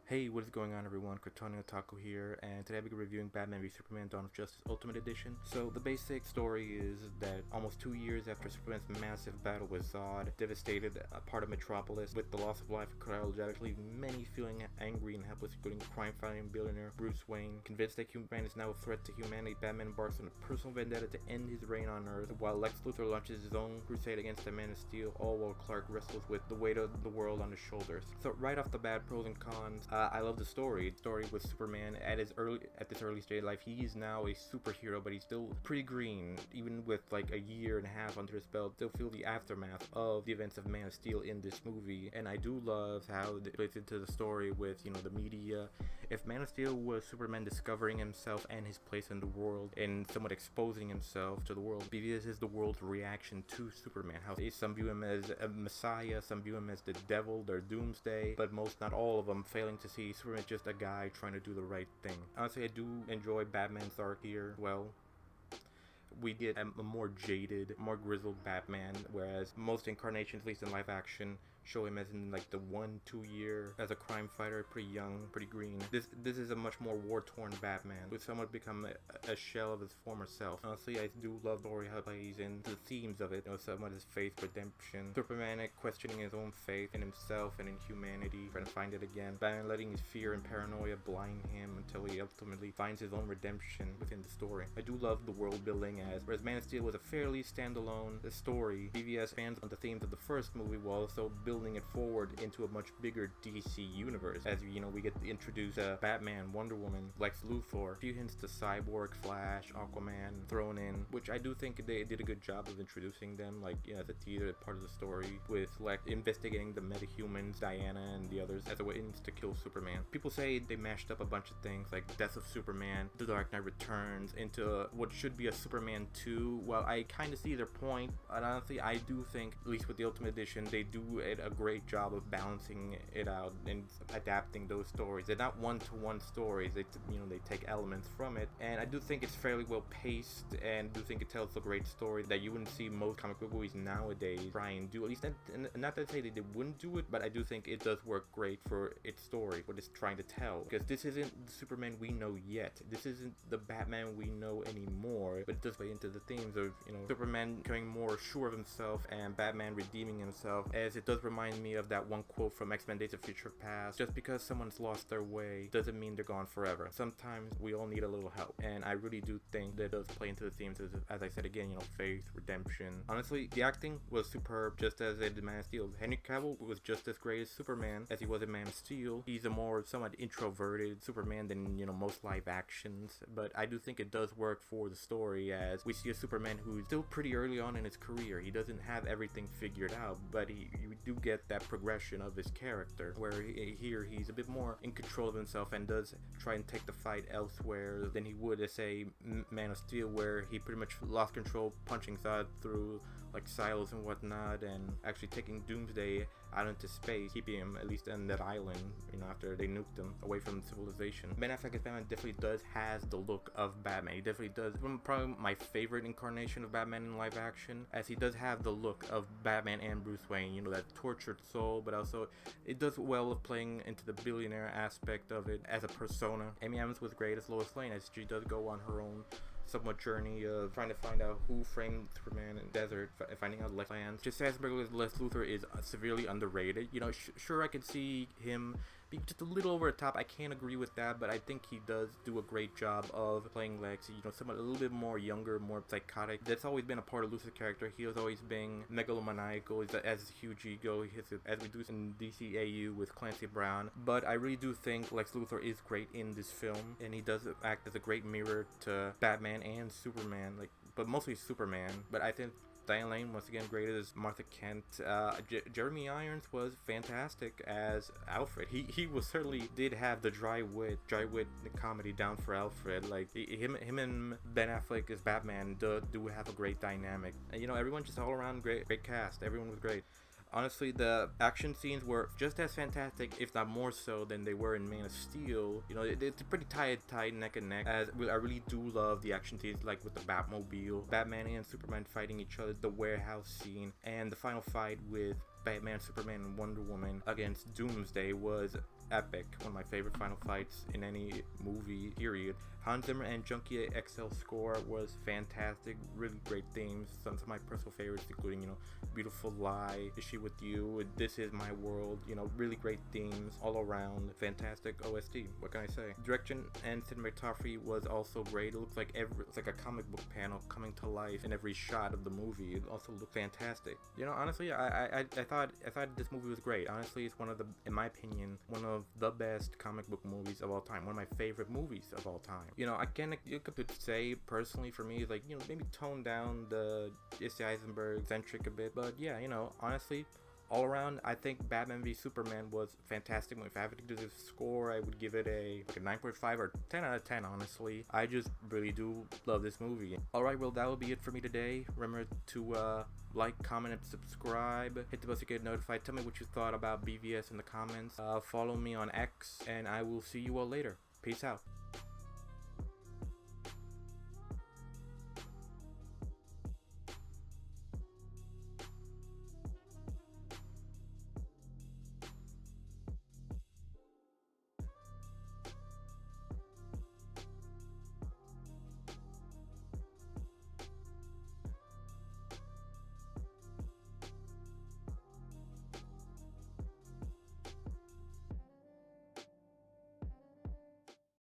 Hey, what is going on everyone? Cortana Otaku here, and today I'll be reviewing Batman v Superman Dawn of Justice Ultimate Edition. So the basic story is that almost 2 years after Superman's massive battle with Zod devastated a part of Metropolis with the loss of life of Kal-El, leaving many feeling angry and helpless, including crime-fighting billionaire Bruce Wayne. Convinced that Superman is now a threat to humanity, Batman embarks on a personal vendetta to end his reign on Earth, while Lex Luthor launches his own crusade against the Man of Steel, all while Clark wrestles with the weight of the world on his shoulders. So right off the bat, pros and cons. I love the story. The story with Superman at this early stage of life. He is now a superhero, but he's still pretty green. Even with like a year and a half under his belt, still feel the aftermath of the events of Man of Steel in this movie. And I do love how it plays into the story with, the media. If Man of Steel was Superman discovering himself and his place in the world and somewhat exposing himself to the world, this is the world's reaction to Superman. How some view him as a messiah, some view him as the devil, their doomsday, but most, not all of them, failing to see Superman just a guy trying to do the right thing. Honestly, I do enjoy Batman's arc here. Well, we get a more jaded, more grizzled Batman, whereas most incarnations, at least in live action, show him as in like the 1-2 year as a crime fighter, pretty young, pretty green. This is a much more war-torn Batman, who's somewhat become a shell of his former self. Honestly, I do love the story how it plays into the themes of it. Somewhat his faith, redemption, Superman questioning his own faith in himself and in humanity, trying to find it again. Batman letting his fear and paranoia blind him until he ultimately finds his own redemption within the story. I do love the world building, as whereas Man of Steel was a fairly standalone story, BVS expands on the themes of the first movie while also building it forward into a much bigger DC universe. As we get to introduce Batman, Wonder Woman, Lex Luthor, a few hints to Cyborg, Flash, Aquaman thrown in, which I do think they did a good job of introducing them, like as a teaser part of the story, with Lex investigating the metahumans, Diana and the others, as a way to kill Superman. People say they mashed up a bunch of things like Death of Superman, The Dark Knight Returns into what should be a Superman 2. Well, I kind of see their point, and honestly, I do think, at least with the Ultimate Edition, they do a great job of balancing it out and adapting those stories. They're not one-to-one stories. They take elements from it, and I do think it's fairly well paced, and do think it tells a great story that you wouldn't see most comic book movies nowadays try and do. At least, not to say that they wouldn't do it, but I do think it does work great for its story, what it's trying to tell. Because this isn't the Superman we know yet. This isn't the Batman we know anymore, but it does play into the themes of Superman becoming more sure of himself and Batman redeeming himself, as it does remind me of that one quote from X-Men Days of Future Past: just because someone's lost their way doesn't mean they're gone forever. Sometimes we all need a little help, and I really do think that it does play into the themes of, as I said again, faith, redemption. Honestly, the acting was superb, just as it did Man of Steel. Henry Cavill was just as great as Superman as he was in Man of Steel. He's a more somewhat introverted Superman than most live actions, but I do think it does work for the story, as we see a Superman who's still pretty early on in his career. He doesn't have everything figured out, but you do get that progression of his character, where here he's a bit more in control of himself and does try and take the fight elsewhere than he would as, say, Man of Steel, where he pretty much lost control, punching Zod through like silos and whatnot, and actually taking Doomsday out into space, keeping him at least on that island, after they nuked him away from civilization. Ben Affleck's Batman definitely has the look of Batman. He definitely does. Probably my favorite incarnation of Batman in live action, as he does have the look of Batman and Bruce Wayne, that tortured soul, but also it does well of playing into the billionaire aspect of it as a persona. Amy Adams was great as Lois Lane, as she does go on her own somewhat journey of trying to find out who framed Superman in the desert, finding out Lex. Just as Lex Luthor is severely underrated. Sure, I can see him being just a little over the top. I can't agree with that, but I think he does do a great job of playing Lex, somewhat a little bit more younger, more psychotic. That's always been a part of Luthor's character. He has always been megalomaniacal, has a huge ego, as we do in DCAU with Clancy Brown. But I really do think Lex Luthor is great in this film, and he does act as a great mirror to Batman and Superman, but mostly Superman. But I think Diane Lane, once again, great as Martha Kent. Jeremy Irons was fantastic as Alfred. He was certainly did have the dry wit comedy down for Alfred. Like him and Ben Affleck as Batman do have a great dynamic. And, everyone just all around great cast. Everyone was great. Honestly, the action scenes were just as fantastic, if not more so, than they were in Man of Steel. It's pretty tight neck and neck, as I really do love the action scenes, like with the Batmobile, Batman and Superman fighting each other, the warehouse scene, and the final fight with Batman, Superman, and Wonder Woman against Doomsday was epic. One of my favorite final fights in any movie, period. Hans Zimmer and Junkie XL score was fantastic. Really great themes. Some of my personal favorites, including, Beautiful Lie, Is She With You, This Is My World. Really great themes all around. Fantastic OST. What can I say? Direction and cinematography was also great. It looks like a comic book panel coming to life in every shot of the movie. It also looked fantastic. Honestly, I thought this movie was great. Honestly, it's in my opinion, one of the best comic book movies of all time. One of my favorite movies of all time. You could say personally for me, like, maybe tone down the Jesse Eisenberg centric a bit, but yeah, honestly, all around, I think Batman v Superman was fantastic. If I have to give it a score, I would give it a 9.5 or 10 out of 10, honestly. I just really do love this movie. Alright, well, that will be it for me today. Remember to like, comment, and subscribe. Hit the bell to get notified. Tell me what you thought about BVS in the comments. Follow me on X, and I will see you all later. Peace out.